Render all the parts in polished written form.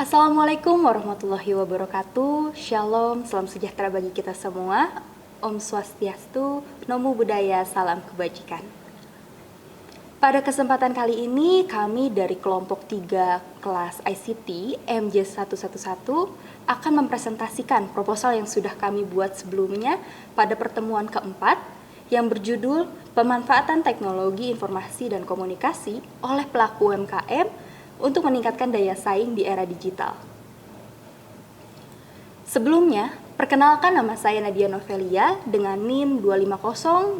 Assalamualaikum warahmatullahi wabarakatuh. Shalom, salam sejahtera bagi kita semua. Om Swastiastu, Namo Buddhaya, salam kebajikan. Pada kesempatan kali ini, kami dari kelompok 3 kelas ICT MJ111 akan mempresentasikan proposal yang sudah kami buat sebelumnya pada pertemuan keempat yang berjudul Pemanfaatan Teknologi Informasi dan Komunikasi oleh Pelaku UMKM untuk meningkatkan daya saing di era digital. Sebelumnya, perkenalkan nama saya Nadia Novelia dengan NIM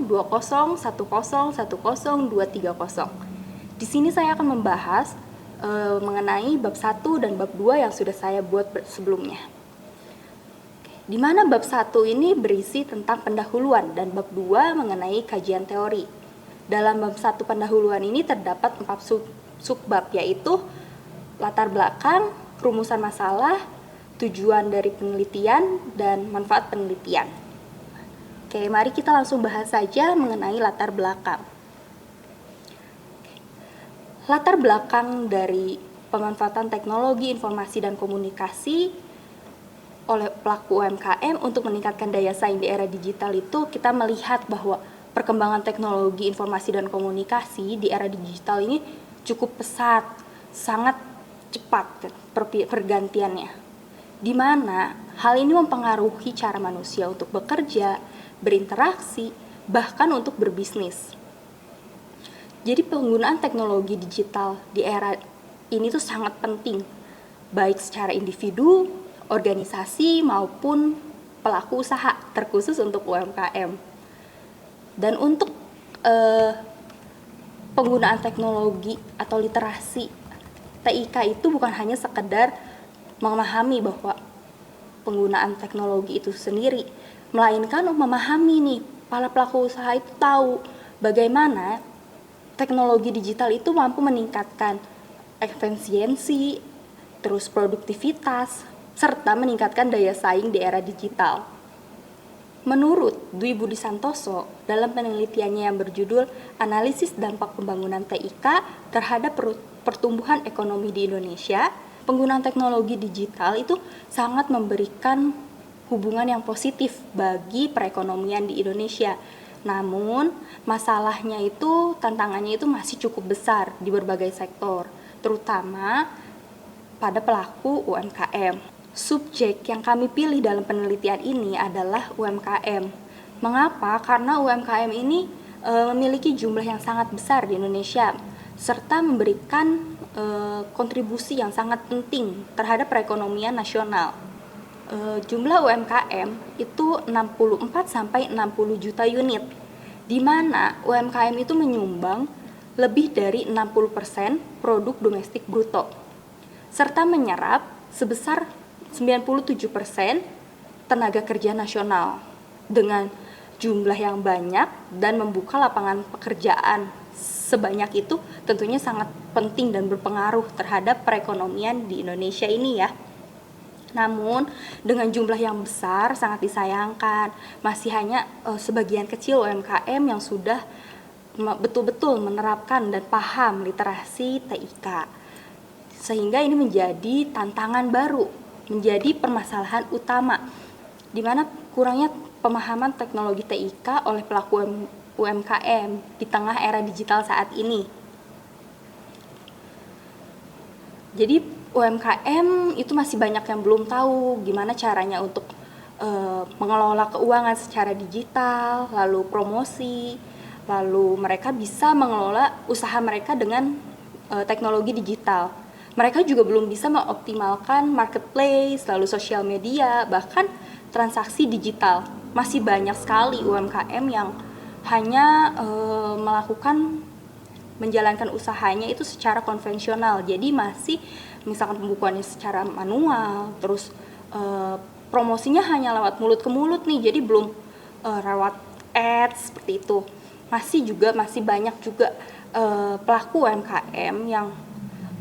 2502010101030. Di sini saya akan membahas mengenai bab 1 dan bab 2 yang sudah saya buat sebelumnya. Di mana bab 1 ini berisi tentang pendahuluan dan bab 2 mengenai kajian teori. Dalam bab 1 pendahuluan ini terdapat 4 subbab, yaitu latar belakang, rumusan masalah, tujuan dari penelitian, dan manfaat penelitian. Oke, mari kita langsung bahas saja mengenai latar belakang. Latar belakang dari pemanfaatan teknologi informasi dan komunikasi oleh pelaku UMKM untuk meningkatkan daya saing di era digital itu kita melihat bahwa perkembangan teknologi informasi dan komunikasi di era digital ini cukup pesat, sangat cepat pergantiannya, di mana hal ini mempengaruhi cara manusia untuk bekerja, berinteraksi, bahkan untuk berbisnis. Jadi penggunaan teknologi digital di era ini tuh sangat penting, baik secara individu, organisasi, maupun pelaku usaha, terkhusus untuk UMKM. Dan untuk penggunaan teknologi atau literasi TIK itu bukan hanya sekedar memahami bahwa penggunaan teknologi itu sendiri, melainkan memahami nih, para pelaku usaha itu tahu bagaimana teknologi digital itu mampu meningkatkan efisiensi, terus produktivitas, serta meningkatkan daya saing di era digital. Menurut Dwi Budi Santoso, dalam penelitiannya yang berjudul Analisis Dampak Pembangunan TIK terhadap Pertumbuhan Ekonomi di Indonesia, penggunaan teknologi digital itu sangat memberikan hubungan yang positif bagi perekonomian di Indonesia. Namun, masalahnya itu, tantangannya itu masih cukup besar di berbagai sektor, terutama pada pelaku UMKM. Subjek yang kami pilih dalam penelitian ini adalah UMKM. Mengapa? Karena UMKM ini memiliki jumlah yang sangat besar di Indonesia, serta memberikan kontribusi yang sangat penting terhadap perekonomian nasional. Jumlah UMKM itu 64-60 juta unit, di mana UMKM itu menyumbang lebih dari 60% produk domestik bruto, serta menyerap sebesar 97% tenaga kerja nasional dengan jumlah yang banyak dan membuka lapangan pekerjaan sebanyak itu tentunya sangat penting dan berpengaruh terhadap perekonomian di Indonesia ini ya. Namun dengan jumlah yang besar sangat disayangkan masih hanya sebagian kecil UMKM yang sudah betul-betul menerapkan dan paham literasi TIK, sehingga ini menjadi tantangan baru, menjadi permasalahan utama, di mana kurangnya pemahaman teknologi TIK oleh pelaku UMKM di tengah era digital saat ini. Jadi UMKM itu masih banyak yang belum tahu gimana caranya untuk mengelola keuangan secara digital, lalu promosi, lalu mereka bisa mengelola usaha mereka dengan teknologi digital. Mereka juga belum bisa mengoptimalkan marketplace, lalu sosial media, bahkan transaksi digital. Masih banyak sekali UMKM yang hanya menjalankan usahanya itu secara konvensional. Jadi masih misalkan pembukuannya secara manual, terus promosinya hanya lewat mulut ke mulut nih, jadi belum lewat ads seperti itu. Masih banyak juga pelaku UMKM yang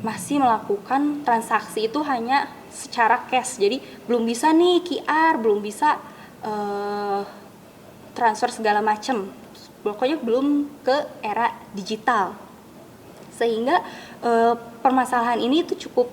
masih melakukan transaksi itu hanya secara cash, jadi belum bisa nih QR, belum bisa transfer segala macam, pokoknya belum ke era digital, sehingga permasalahan ini itu cukup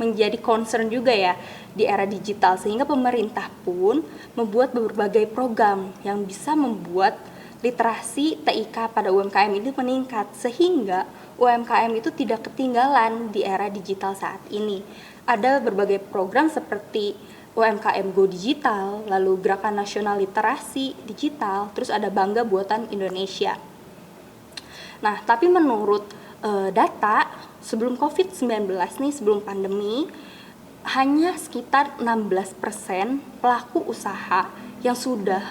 menjadi concern juga ya di era digital, sehingga pemerintah pun membuat berbagai program yang bisa membuat literasi TIK pada UMKM itu meningkat, sehingga UMKM itu tidak ketinggalan di era digital saat ini. Ada berbagai program seperti UMKM Go Digital, lalu Gerakan Nasional Literasi Digital, terus ada Bangga Buatan Indonesia. Nah, tapi menurut data sebelum COVID-19 nih, sebelum pandemi, hanya sekitar 16% pelaku usaha yang sudah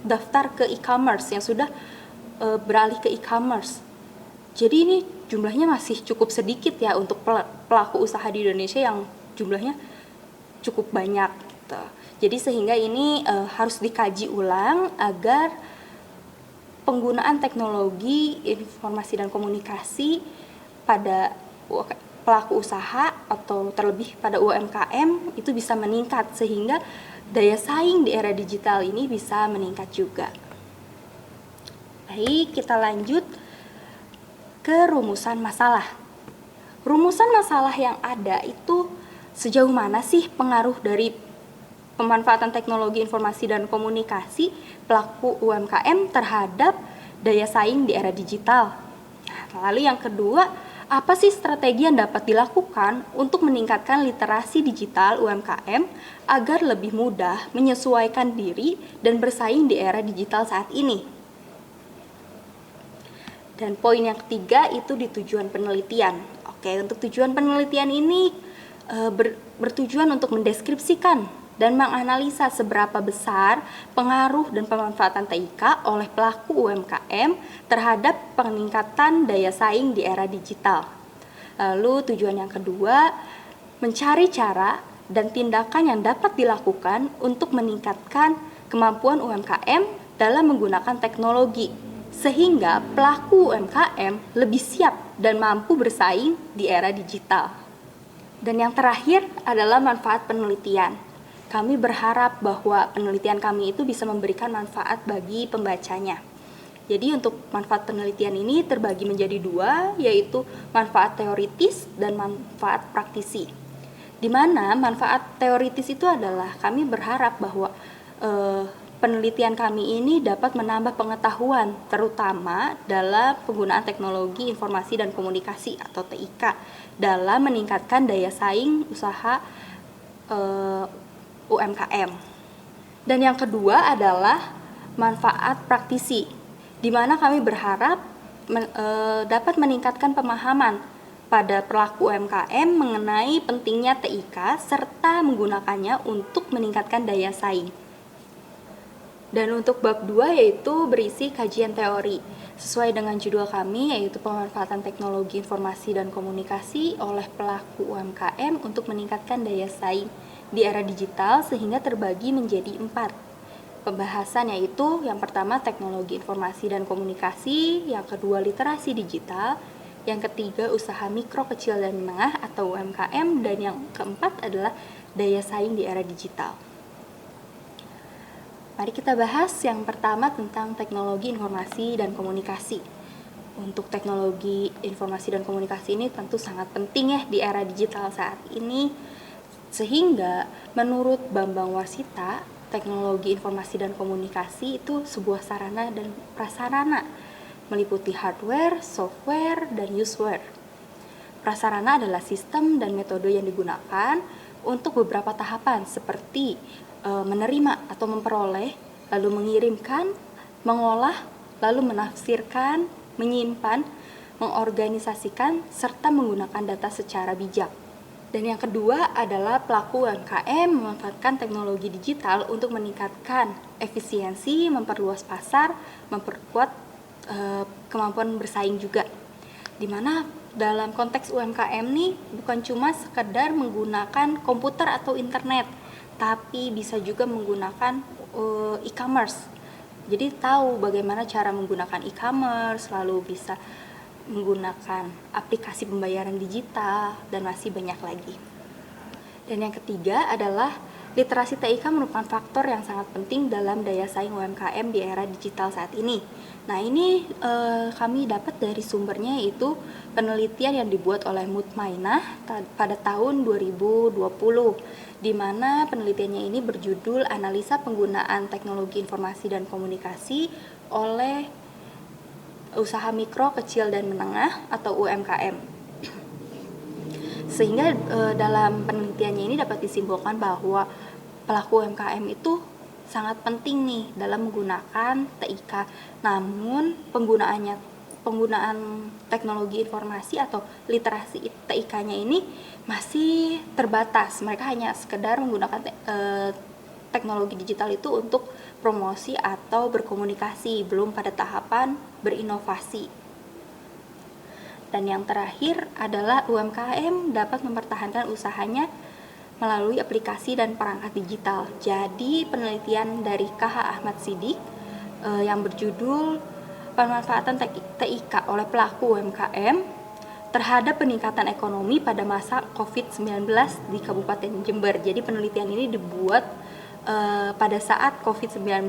daftar ke e-commerce, yang sudah beralih ke e-commerce. Jadi ini jumlahnya masih cukup sedikit ya untuk pelaku usaha di Indonesia yang jumlahnya cukup banyak gitu. Jadi sehingga ini harus dikaji ulang agar penggunaan teknologi informasi dan komunikasi pada pelaku usaha atau terlebih pada UMKM itu bisa meningkat, sehingga daya saing di era digital ini bisa meningkat juga. Baik, kita lanjut ke rumusan masalah. Rumusan masalah yang ada itu sejauh mana sih pengaruh dari pemanfaatan teknologi informasi dan komunikasi pelaku UMKM terhadap daya saing di era digital. Lalu yang kedua, apa sih strategi yang dapat dilakukan untuk meningkatkan literasi digital UMKM agar lebih mudah menyesuaikan diri dan bersaing di era digital saat ini? Dan poin yang ketiga itu di tujuan penelitian. Oke, untuk tujuan penelitian ini bertujuan untuk mendeskripsikan dan menganalisa seberapa besar pengaruh dan pemanfaatan TIK oleh pelaku UMKM terhadap peningkatan daya saing di era digital. Lalu tujuan yang kedua, mencari cara dan tindakan yang dapat dilakukan untuk meningkatkan kemampuan UMKM dalam menggunakan teknologi, sehingga pelaku UMKM lebih siap dan mampu bersaing di era digital. Dan yang terakhir adalah manfaat penelitian. Kami berharap bahwa penelitian kami itu bisa memberikan manfaat bagi pembacanya. Jadi untuk manfaat penelitian ini terbagi menjadi dua, yaitu manfaat teoritis dan manfaat praktisi. Di mana manfaat teoritis itu adalah kami berharap bahwa penelitian kami ini dapat menambah pengetahuan, terutama dalam penggunaan teknologi informasi dan komunikasi atau TIK dalam meningkatkan daya saing usaha UMKM. Dan yang kedua adalah manfaat praktisi, di mana kami berharap dapat meningkatkan pemahaman pada pelaku UMKM mengenai pentingnya TIK serta menggunakannya untuk meningkatkan daya saing. Dan untuk bab 2 yaitu berisi kajian teori, sesuai dengan judul kami yaitu pemanfaatan teknologi informasi dan komunikasi oleh pelaku UMKM untuk meningkatkan daya saing di era digital, sehingga terbagi menjadi 4 pembahasan, yaitu yang pertama teknologi informasi dan komunikasi, yang kedua literasi digital, yang ketiga usaha mikro, kecil, dan menengah atau UMKM, dan yang keempat adalah daya saing di era digital. Mari kita bahas yang pertama tentang teknologi informasi dan komunikasi. Untuk teknologi informasi dan komunikasi ini tentu sangat penting ya di era digital saat ini, sehingga menurut Bambang Warsita, teknologi informasi dan komunikasi itu sebuah sarana dan prasarana, meliputi hardware, software, dan useware. Prasarana adalah sistem dan metode yang digunakan untuk beberapa tahapan seperti menerima atau memperoleh, lalu mengirimkan, mengolah, lalu menafsirkan, menyimpan, mengorganisasikan, serta menggunakan data secara bijak. Dan yang kedua adalah pelaku UMKM memanfaatkan teknologi digital untuk meningkatkan efisiensi, memperluas pasar, memperkuat kemampuan bersaing juga. Dimana dalam konteks UMKM nih bukan cuma sekedar menggunakan komputer atau internet, tapi bisa juga menggunakan e-commerce. Jadi tahu bagaimana cara menggunakan e-commerce, lalu bisa menggunakan aplikasi pembayaran digital, dan masih banyak lagi. Dan yang ketiga adalah Literasi TIK merupakan faktor yang sangat penting dalam daya saing UMKM di era digital saat ini. Nah, ini kami dapat dari sumbernya, yaitu penelitian yang dibuat oleh Mutmainah pada tahun 2020, di mana penelitiannya ini berjudul Analisa Penggunaan Teknologi Informasi dan Komunikasi oleh Usaha Mikro, Kecil, dan Menengah atau UMKM. Sehingga dalam penelitiannya ini dapat disimpulkan bahwa pelaku UMKM itu sangat penting nih dalam menggunakan TIK. Namun penggunaan teknologi informasi atau literasi TIK-nya ini masih terbatas. Mereka hanya sekedar menggunakan teknologi digital itu untuk promosi atau berkomunikasi, belum pada tahapan berinovasi. Dan yang terakhir adalah UMKM dapat mempertahankan usahanya melalui aplikasi dan perangkat digital. Jadi penelitian dari KH Ahmad Siddiq yang berjudul Pemanfaatan TIK oleh pelaku UMKM terhadap peningkatan ekonomi pada masa COVID-19 di Kabupaten Jember. Jadi penelitian ini dibuat pada saat COVID-19.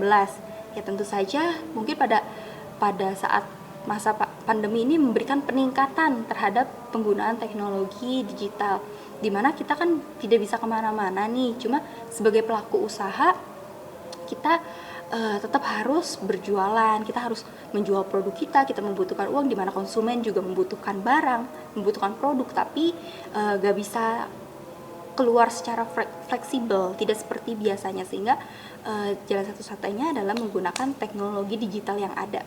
Ya tentu saja mungkin pada saat masa pandemi ini memberikan peningkatan terhadap penggunaan teknologi digital, di mana kita kan tidak bisa kemana-mana nih, cuma sebagai pelaku usaha kita tetap harus berjualan, kita harus menjual produk kita membutuhkan uang, di mana konsumen juga membutuhkan barang, membutuhkan produk, tapi gak bisa keluar secara fleksibel, tidak seperti biasanya, sehingga jalan satu-satunya adalah menggunakan teknologi digital yang ada.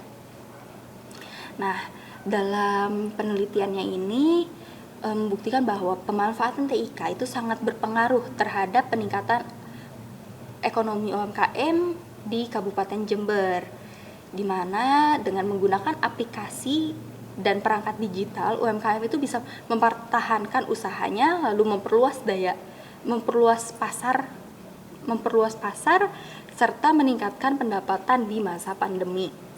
Nah, dalam penelitiannya ini membuktikan bahwa pemanfaatan TIK itu sangat berpengaruh terhadap peningkatan ekonomi UMKM di Kabupaten Jember, di mana dengan menggunakan aplikasi dan perangkat digital, UMKM itu bisa mempertahankan usahanya, lalu memperluas pasar serta meningkatkan pendapatan di masa pandemi.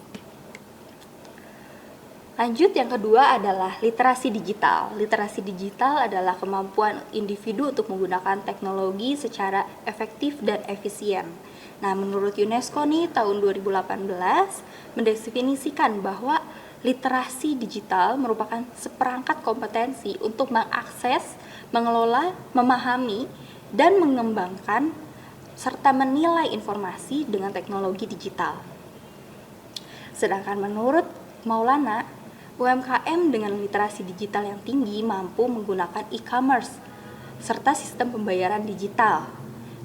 Lanjut, yang kedua adalah literasi digital. Literasi digital adalah kemampuan individu untuk menggunakan teknologi secara efektif dan efisien. Nah, menurut UNESCO nih tahun 2018 mendefinisikan bahwa literasi digital merupakan seperangkat kompetensi untuk mengakses, mengelola, memahami, dan mengembangkan serta menilai informasi dengan teknologi digital. Sedangkan menurut Maulana, UMKM dengan literasi digital yang tinggi mampu menggunakan e-commerce serta sistem pembayaran digital,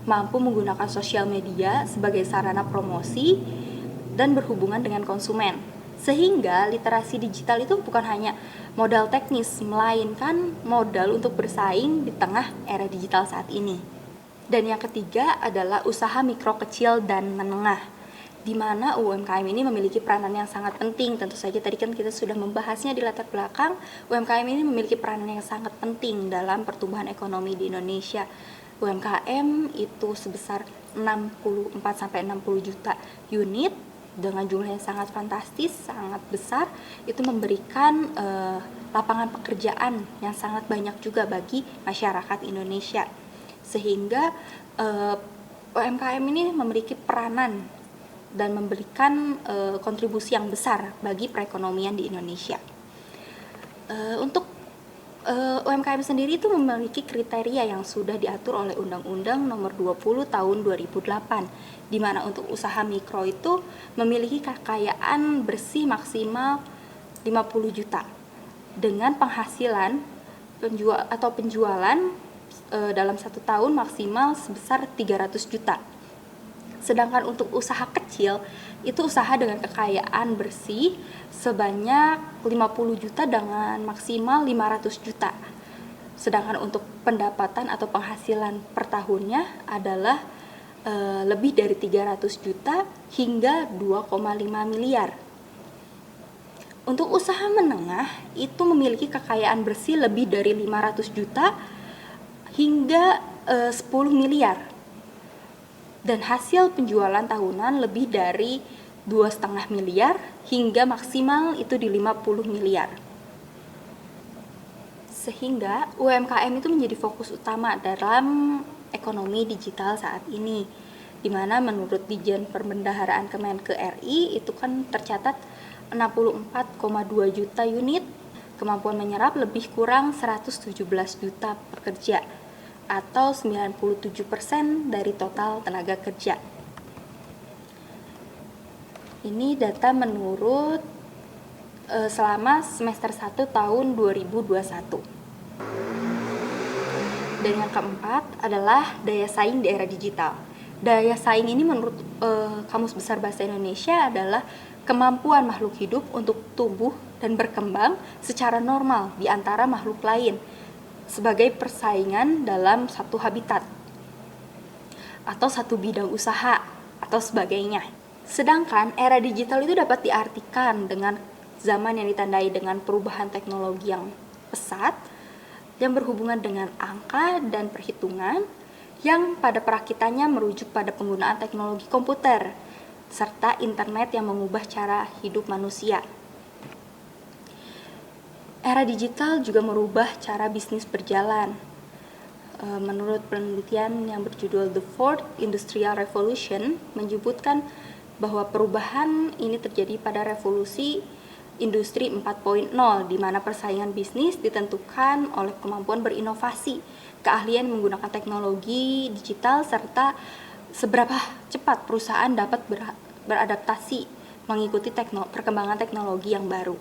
mampu menggunakan sosial media sebagai sarana promosi dan berhubungan dengan konsumen. Sehingga literasi digital itu bukan hanya modal teknis, melainkan modal untuk bersaing di tengah era digital saat ini. Dan yang ketiga adalah usaha mikro, kecil, dan menengah, di mana UMKM ini memiliki peranan yang sangat penting. Tentu saja tadi kan kita sudah membahasnya di latar belakang, UMKM ini memiliki peranan yang sangat penting dalam pertumbuhan ekonomi di Indonesia. UMKM itu sebesar 64-60 juta unit dengan jumlah yang sangat fantastis, sangat besar, itu memberikan lapangan pekerjaan yang sangat banyak juga bagi masyarakat Indonesia. Sehingga UMKM ini memiliki peranan dan memberikan kontribusi yang besar bagi perekonomian di Indonesia. Untuk UMKM sendiri itu memiliki kriteria yang sudah diatur oleh Undang-Undang Nomor 20 Tahun 2008, di mana untuk usaha mikro itu memiliki kekayaan bersih maksimal 50 juta dengan penghasilan penjualan dalam 1 tahun maksimal sebesar 300 juta. Sedangkan untuk usaha kecil, itu usaha dengan kekayaan bersih sebanyak 50 juta dengan maksimal 500 juta. Sedangkan untuk pendapatan atau penghasilan per tahunnya adalah lebih dari 300 juta hingga 2,5 miliar. Untuk usaha menengah, itu memiliki kekayaan bersih lebih dari 500 juta hingga 10 miliar. Dan hasil penjualan tahunan lebih dari 2,5 miliar hingga maksimal itu di 50 miliar. Sehingga UMKM itu menjadi fokus utama dalam ekonomi digital saat ini, di mana menurut Ditjen Perbendaharaan Kemenke RI itu kan tercatat 64,2 juta unit, kemampuan menyerap lebih kurang 117 juta pekerja atau 97% dari total tenaga kerja. Ini data menurut selama semester 1 tahun 2021. Dan yang keempat adalah daya saing di era digital. Daya saing ini menurut Kamus Besar Bahasa Indonesia adalah kemampuan makhluk hidup untuk tumbuh dan berkembang secara normal di antara makhluk lain sebagai persaingan dalam satu habitat atau satu bidang usaha atau sebagainya. Sedangkan era digital itu dapat diartikan dengan zaman yang ditandai dengan perubahan teknologi yang pesat, yang berhubungan dengan angka dan perhitungan, yang pada perakitannya merujuk pada penggunaan teknologi komputer, serta internet yang mengubah cara hidup manusia. Era digital juga merubah cara bisnis berjalan. Menurut penelitian yang berjudul The Fourth Industrial Revolution menyebutkan bahwa perubahan ini terjadi pada revolusi industri 4.0 di mana persaingan bisnis ditentukan oleh kemampuan berinovasi, keahlian menggunakan teknologi digital, serta seberapa cepat perusahaan dapat beradaptasi mengikuti perkembangan teknologi yang baru.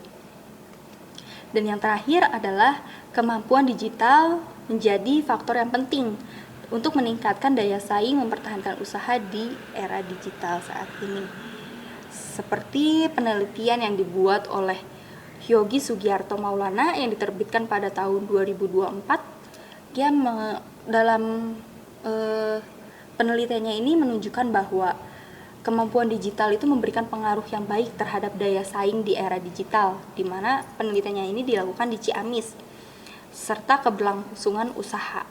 Dan yang terakhir adalah kemampuan digital menjadi faktor yang penting untuk meningkatkan daya saing mempertahankan usaha di era digital saat ini. Seperti penelitian yang dibuat oleh Yogi Sugiarto Maulana yang diterbitkan pada tahun 2024, dia dalam penelitiannya ini menunjukkan bahwa kemampuan digital itu memberikan pengaruh yang baik terhadap daya saing di era digital, di mana penelitiannya ini dilakukan di Ciamis, serta keberlangsungan usaha.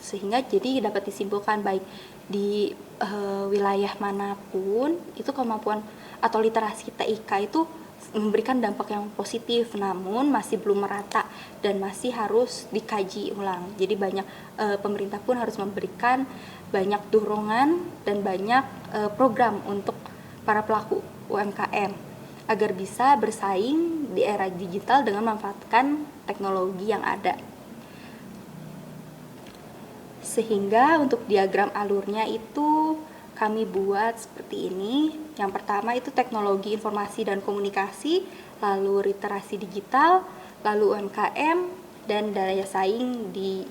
Sehingga jadi dapat disimpulkan baik di wilayah manapun itu kemampuan atau literasi TIK itu memberikan dampak yang positif, namun masih belum merata dan masih harus dikaji ulang. Jadi banyak pemerintah pun harus memberikan banyak dorongan dan banyak program untuk para pelaku UMKM agar bisa bersaing di era digital dengan memanfaatkan teknologi yang ada. Sehingga untuk diagram alurnya itu kami buat seperti ini. Yang pertama itu teknologi informasi dan komunikasi, lalu literasi digital, lalu UMKM, dan daya saing di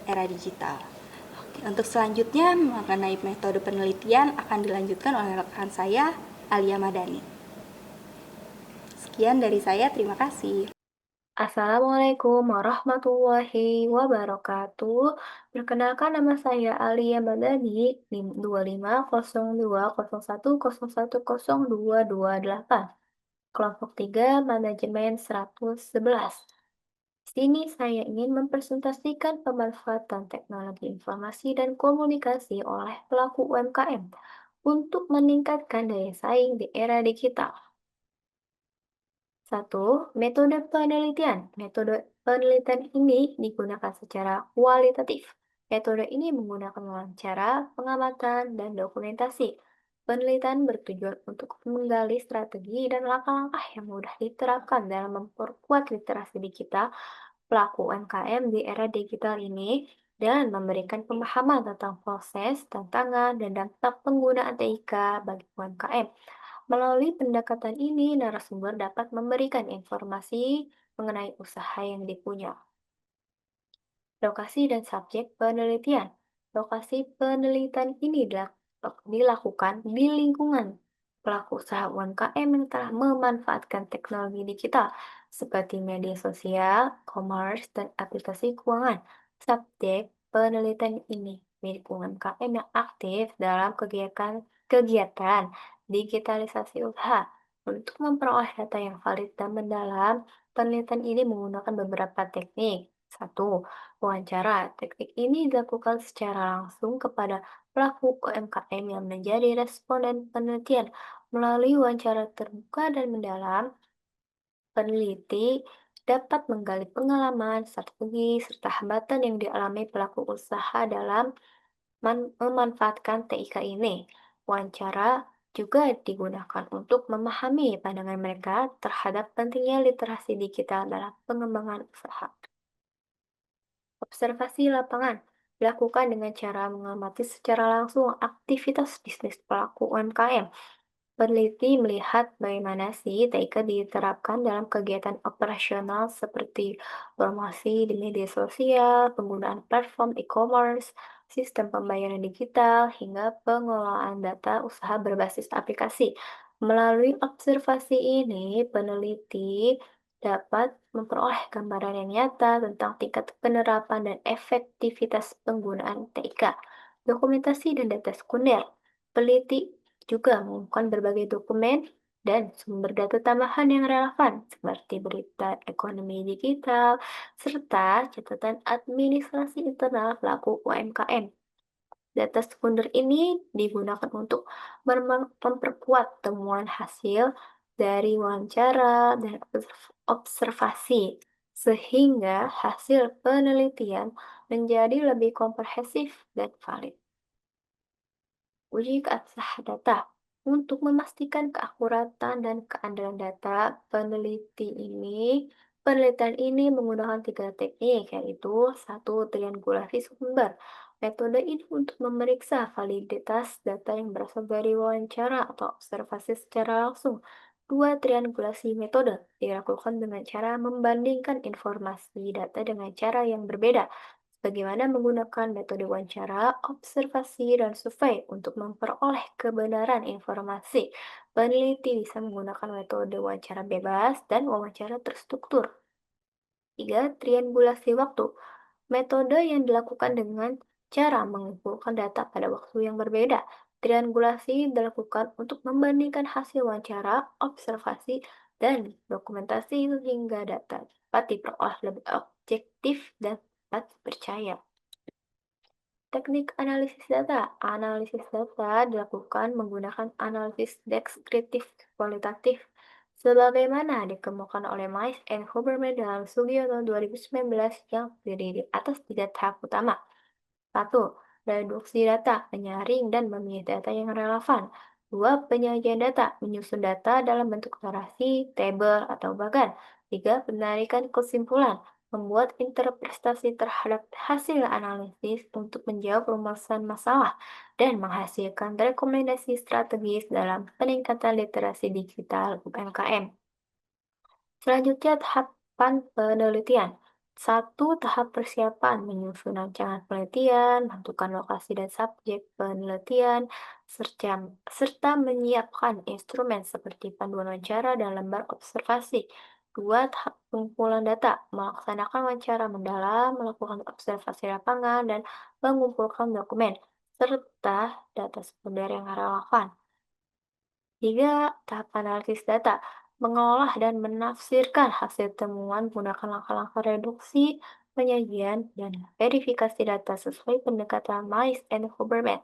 era digital. Untuk selanjutnya mengenai metode penelitian akan dilanjutkan oleh rekan saya, Alia Madani. Sekian dari saya, terima kasih. Assalamualaikum warahmatullahi wabarakatuh. Perkenalkan nama saya Alia Madani, NIM 250201010228. Kelompok 3 Manajemen 111. Di sini saya ingin mempresentasikan pemanfaatan teknologi informasi dan komunikasi oleh pelaku UMKM untuk meningkatkan daya saing di era digital. 1. Metode penelitian. Metode penelitian ini digunakan secara kualitatif. Metode ini menggunakan wawancara, pengamatan, dan dokumentasi. Penelitian bertujuan untuk menggali strategi dan langkah-langkah yang mudah diterapkan dalam memperkuat literasi digital pelaku UMKM di era digital ini dan memberikan pemahaman tentang proses, tantangan, dan dampak penggunaan TIK bagi UMKM. Melalui pendekatan ini, narasumber dapat memberikan informasi mengenai usaha yang dipunya. Lokasi dan subjek penelitian. Lokasi penelitian ini dilakukan di lingkungan pelaku usaha UMKM yang telah memanfaatkan teknologi digital seperti media sosial, commerce, dan aplikasi keuangan. Subjek penelitian ini milik UMKM yang aktif dalam kegiatan digitalisasi usaha. Untuk memperoleh data yang valid dan mendalam, penelitian ini menggunakan beberapa teknik. 1. Wawancara. Teknik ini dilakukan secara langsung kepada pelaku UMKM yang menjadi responden penelitian. Melalui wawancara terbuka dan mendalam, peneliti dapat menggali pengalaman, strategi, serta hambatan yang dialami pelaku usaha dalam memanfaatkan TIK ini. Wawancara juga digunakan untuk memahami pandangan mereka terhadap pentingnya literasi digital dalam pengembangan usaha. Observasi lapangan dilakukan dengan cara mengamati secara langsung aktivitas bisnis pelaku UMKM. Peneliti melihat bagaimana sih TIK diterapkan dalam kegiatan operasional seperti promosi di media sosial, penggunaan platform e-commerce, sistem pembayaran digital, hingga pengelolaan data usaha berbasis aplikasi. Melalui observasi ini, peneliti dapat memperoleh gambaran yang nyata tentang tingkat penerapan dan efektivitas penggunaan TIK, dokumentasi dan data sekunder. Peneliti juga mengumpulkan berbagai dokumen dan sumber data tambahan yang relevan, seperti berita ekonomi digital, serta catatan administrasi internal pelaku UMKM. Data sekunder ini digunakan untuk memperkuat temuan hasil dari wawancara dan observasi, sehingga hasil penelitian menjadi lebih komprehensif dan valid. Uji keabsahan data. Untuk memastikan keakuratan dan keandalan data, penelitian ini menggunakan 3 teknik, yaitu satu, triangulasi sumber. Metode ini untuk memeriksa validitas data yang berasal dari wawancara atau observasi secara langsung. Dua, triangulasi metode dilakukan dengan cara membandingkan informasi data dengan cara yang berbeda, bagaimana menggunakan metode wawancara, observasi, dan survei untuk memperoleh kebenaran informasi. Peneliti bisa menggunakan metode wawancara bebas dan wawancara terstruktur. 3. Triangulasi waktu. Metode yang dilakukan dengan cara mengumpulkan data pada waktu yang berbeda. Triangulasi dilakukan untuk membandingkan hasil wawancara, observasi, dan dokumentasi sehingga data dapat diperoleh lebih objektif dan dapat dipercaya. Teknik analisis data. Analisis data dilakukan menggunakan analisis deskriptif kualitatif, sebagaimana dikemukakan oleh Mice and Huberman dalam Sugiono 2019 yang terdiri di atas 3 tahap utama. 1. Reduksi data, menyaring dan memilih data yang relevan. 2. Penyajian data, menyusun data dalam bentuk narasi, tabel, atau bagan. 3. Penarikan kesimpulan, membuat interpretasi terhadap hasil analisis untuk menjawab rumusan masalah dan menghasilkan rekomendasi strategis dalam peningkatan literasi digital UMKM. Selanjutnya, tahapan penelitian. 1. Tahap persiapan, menyusun rancangan penelitian, menentukan lokasi dan subjek penelitian, serta menyiapkan instrumen seperti panduan wawancara dan lembar observasi. 2. Tahap pengumpulan data, melaksanakan wawancara mendalam, melakukan observasi lapangan, dan mengumpulkan dokumen, serta data sekunder yang relevan. 3. Tahap analisis data, mengolah dan menafsirkan hasil temuan menggunakan langkah-langkah reduksi, penyajian, dan verifikasi data sesuai pendekatan Mice and Huberman.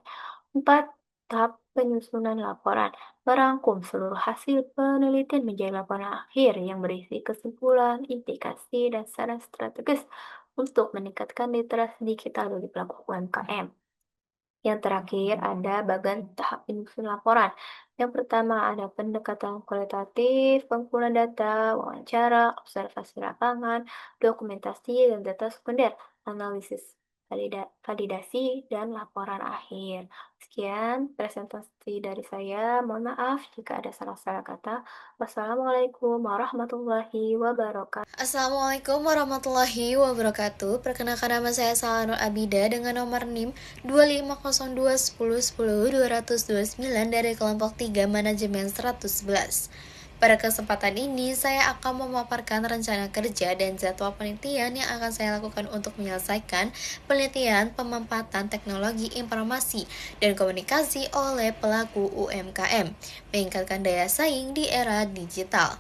4. Tahap penyusunan laporan, merangkum seluruh hasil penelitian menjadi laporan akhir yang berisi kesimpulan, indikasi, dan saran strategis untuk meningkatkan literasi digital bagi pelaku UMKM. Yang terakhir ada bagian tahap penyusun laporan. Yang pertama ada pendekatan kualitatif, pengumpulan data, wawancara, observasi lapangan, dokumentasi dan data sekunder, analisis, validasi, dan laporan akhir. Sekian presentasi dari saya. Mohon maaf jika ada salah-salah kata. Wassalamualaikum warahmatullahi wabarakatuh. Assalamualaikum warahmatullahi wabarakatuh. Perkenalkan, nama saya Salanur Abida dengan nomor NIM 25021010229 dari kelompok 3 manajemen 111. Pada kesempatan ini, saya akan memaparkan rencana kerja dan jadwal penelitian yang akan saya lakukan untuk menyelesaikan penelitian pemanfaatan teknologi informasi dan komunikasi oleh pelaku UMKM, meningkatkan daya saing di era digital.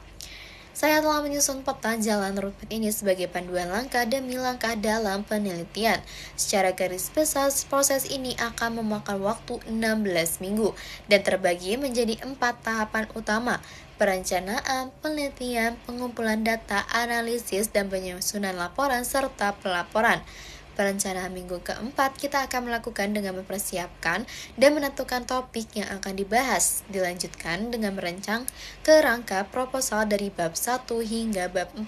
Saya telah menyusun peta jalan roadmap ini sebagai panduan langkah demi langkah dalam penelitian. Secara garis besar, proses ini akan memakan waktu 16 minggu dan terbagi menjadi 4 tahapan utama: perencanaan, penelitian, pengumpulan data, analisis, dan penyusunan laporan serta pelaporan. Perencanaan minggu keempat kita akan melakukan dengan mempersiapkan dan menentukan topik yang akan dibahas. Dilanjutkan dengan merancang kerangka proposal dari bab 1 hingga bab 4.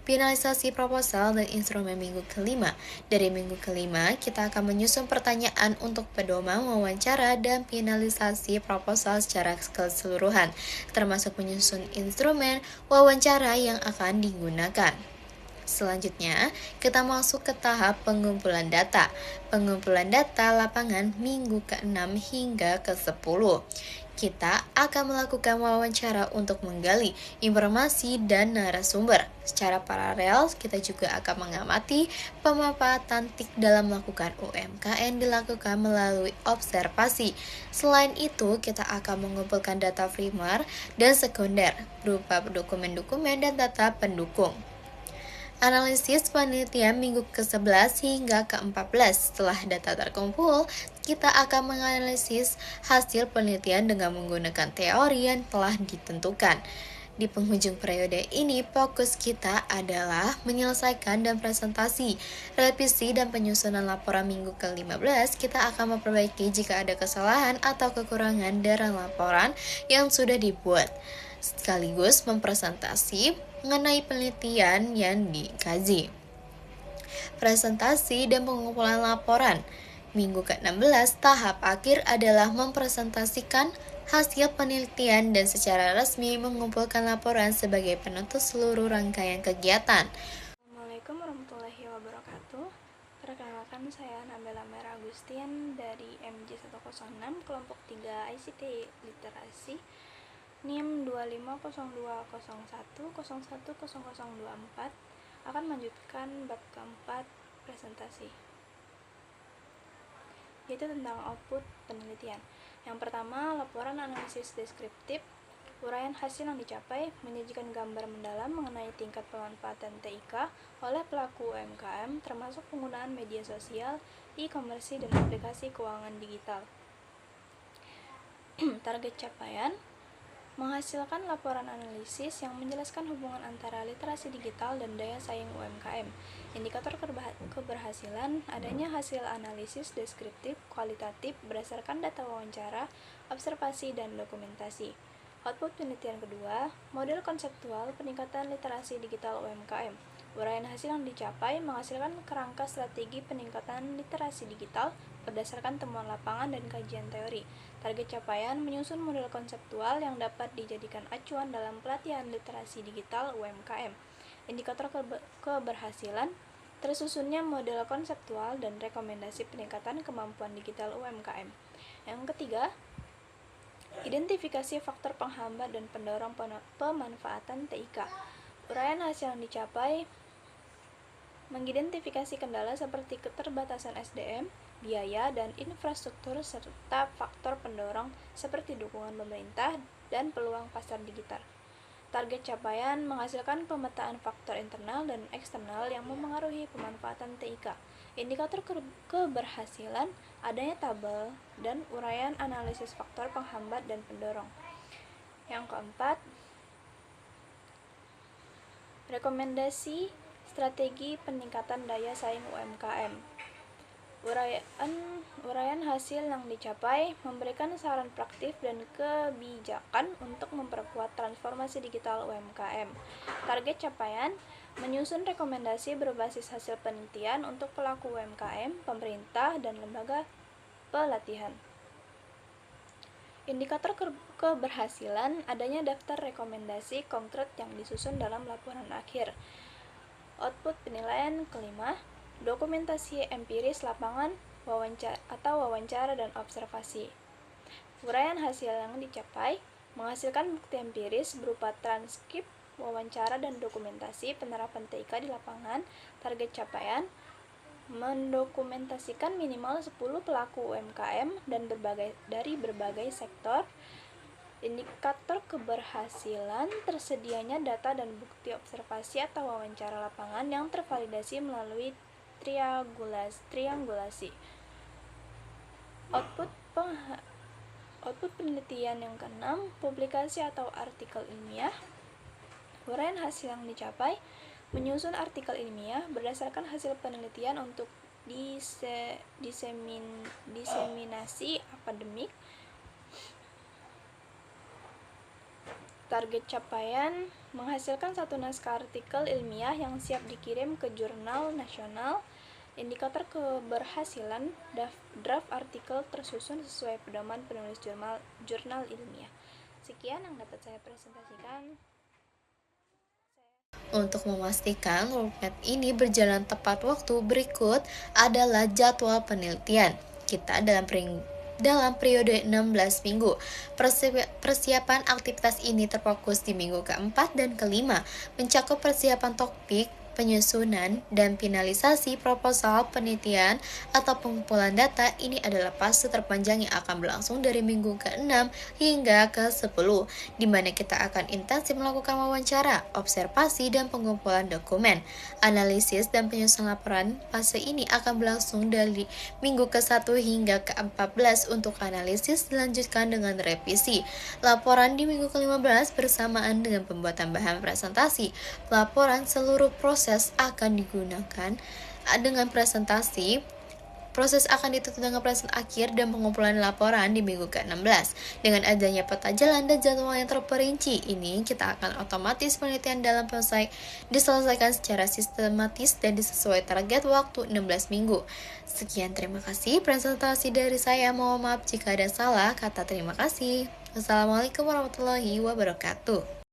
Finalisasi proposal dan instrumen minggu kelima. Dari minggu kelima, kita akan menyusun pertanyaan untuk pedoman wawancara dan finalisasi proposal secara keseluruhan, termasuk menyusun instrumen wawancara yang akan digunakan. Selanjutnya, kita masuk ke tahap pengumpulan data. Pengumpulan data lapangan minggu ke-6 hingga ke-10. Kita akan melakukan wawancara untuk menggali informasi dan narasumber. Secara paralel, kita juga akan mengamati pemanfaatan TIK dalam melakukan UMKM dilakukan melalui observasi. Selain itu, kita akan mengumpulkan data primer dan sekunder berupa dokumen-dokumen dan data pendukung. Analisis penelitian minggu ke-11 hingga ke-14. Setelah data terkumpul, kita akan menganalisis hasil penelitian dengan menggunakan teori yang telah ditentukan. Di penghujung periode ini, fokus kita adalah menyelesaikan dan presentasi, revisi dan penyusunan laporan minggu ke-15. Kita akan memperbaiki jika ada kesalahan atau kekurangan dalam laporan yang sudah dibuat, sekaligus mempresentasi mengenai penelitian yang dikaji. Presentasi dan pengumpulan laporan. Minggu ke-16 tahap akhir adalah mempresentasikan hasil penelitian dan secara resmi mengumpulkan laporan sebagai penutup seluruh rangkaian kegiatan. Assalamualaikum warahmatullahi wabarakatuh. Perkenalkan, saya Nabila Mera Agustin dari MJ 106 kelompok 3 ICT Literasi NIM 250201010024 akan melanjutkan bab keempat presentasi, yaitu tentang output penelitian. Yang pertama, laporan analisis deskriptif, uraian hasil yang dicapai, menyajikan gambar mendalam mengenai tingkat pemanfaatan TIK oleh pelaku UMKM, termasuk penggunaan media sosial, e-commerce, dan aplikasi keuangan digital. Target capaian, menghasilkan laporan analisis yang menjelaskan hubungan antara literasi digital dan daya saing UMKM. Indikator keberhasilan, adanya hasil analisis deskriptif kualitatif berdasarkan data wawancara, observasi, dan dokumentasi. Output penelitian kedua, model konseptual peningkatan literasi digital UMKM. Uraian hasil yang dicapai menghasilkan kerangka strategi peningkatan literasi digital berdasarkan temuan lapangan dan kajian teori. Target capaian, menyusun model konseptual yang dapat dijadikan acuan dalam pelatihan literasi digital UMKM. Indikator keberhasilan, tersusunnya model konseptual dan rekomendasi peningkatan kemampuan digital UMKM. Yang ketiga, identifikasi faktor penghambat dan pendorong pemanfaatan TIK. Uraian hasil yang dicapai mengidentifikasi kendala seperti keterbatasan SDM, biaya, dan infrastruktur, serta faktor pendorong seperti dukungan pemerintah dan peluang pasar digital. Target capaian, menghasilkan pemetaan faktor internal dan eksternal yang memengaruhi pemanfaatan TIK. Indikator keberhasilan, adanya tabel dan uraian analisis faktor penghambat dan pendorong. Yang keempat, rekomendasi strategi peningkatan daya saing UMKM. Uraian hasil yang dicapai, memberikan saran praktis dan kebijakan untuk memperkuat transformasi digital UMKM. Target capaian, menyusun rekomendasi berbasis hasil penelitian untuk pelaku UMKM, pemerintah, dan lembaga pelatihan. Indikator keberhasilan, adanya daftar rekomendasi konkret yang disusun dalam laporan akhir. Output penilaian kelima, dokumentasi empiris lapangan, wawancara dan observasi. Uraian hasil yang dicapai, menghasilkan bukti empiris berupa transkrip, wawancara, dan dokumentasi penerapan TIK di lapangan. Target capaian, mendokumentasikan minimal 10 pelaku UMKM dan dari berbagai sektor. Indikator keberhasilan, tersedianya data dan bukti observasi atau wawancara lapangan yang tervalidasi melalui triangulasi. Output penelitian yang keenam, publikasi atau artikel ilmiah. Uraian hasil yang dicapai, menyusun artikel ilmiah berdasarkan hasil penelitian untuk diseminasi akademik. Target capaian menghasilkan satu naskah artikel ilmiah yang siap dikirim ke jurnal nasional. Indikator keberhasilan, draft artikel tersusun sesuai pedoman penulis jurnal ilmiah. Sekian yang dapat saya presentasikan. Untuk memastikan roadmap ini berjalan tepat waktu, berikut adalah jadwal penelitian kita dalam periode 16 minggu. Persiapan aktivitas ini terfokus di minggu keempat dan kelima, mencakup persiapan topik, penyusunan, dan finalisasi proposal penelitian atau pengumpulan data. Ini adalah fase terpanjang yang akan berlangsung dari minggu ke-6 hingga ke-10, di mana kita akan intensif melakukan wawancara, observasi, dan pengumpulan dokumen. Analisis dan penyusunan laporan fase ini akan berlangsung dari minggu ke-1 hingga ke-14 untuk analisis, dilanjutkan dengan revisi laporan di minggu ke-15 bersamaan dengan pembuatan bahan presentasi. Pelaporan seluruh proses akan digunakan dengan presentasi. Proses akan ditutup dengan presentasi akhir dan pengumpulan laporan di minggu ke-16. Dengan adanya peta jalan dan jadwal yang terperinci ini, kita akan otomatis penelitian dalam diselesaikan secara sistematis dan sesuai target waktu 16 minggu. Sekian, terima kasih presentasi dari saya. Mohon maaf jika ada salah kata. Terima kasih. Wassalamualaikum warahmatullahi wabarakatuh.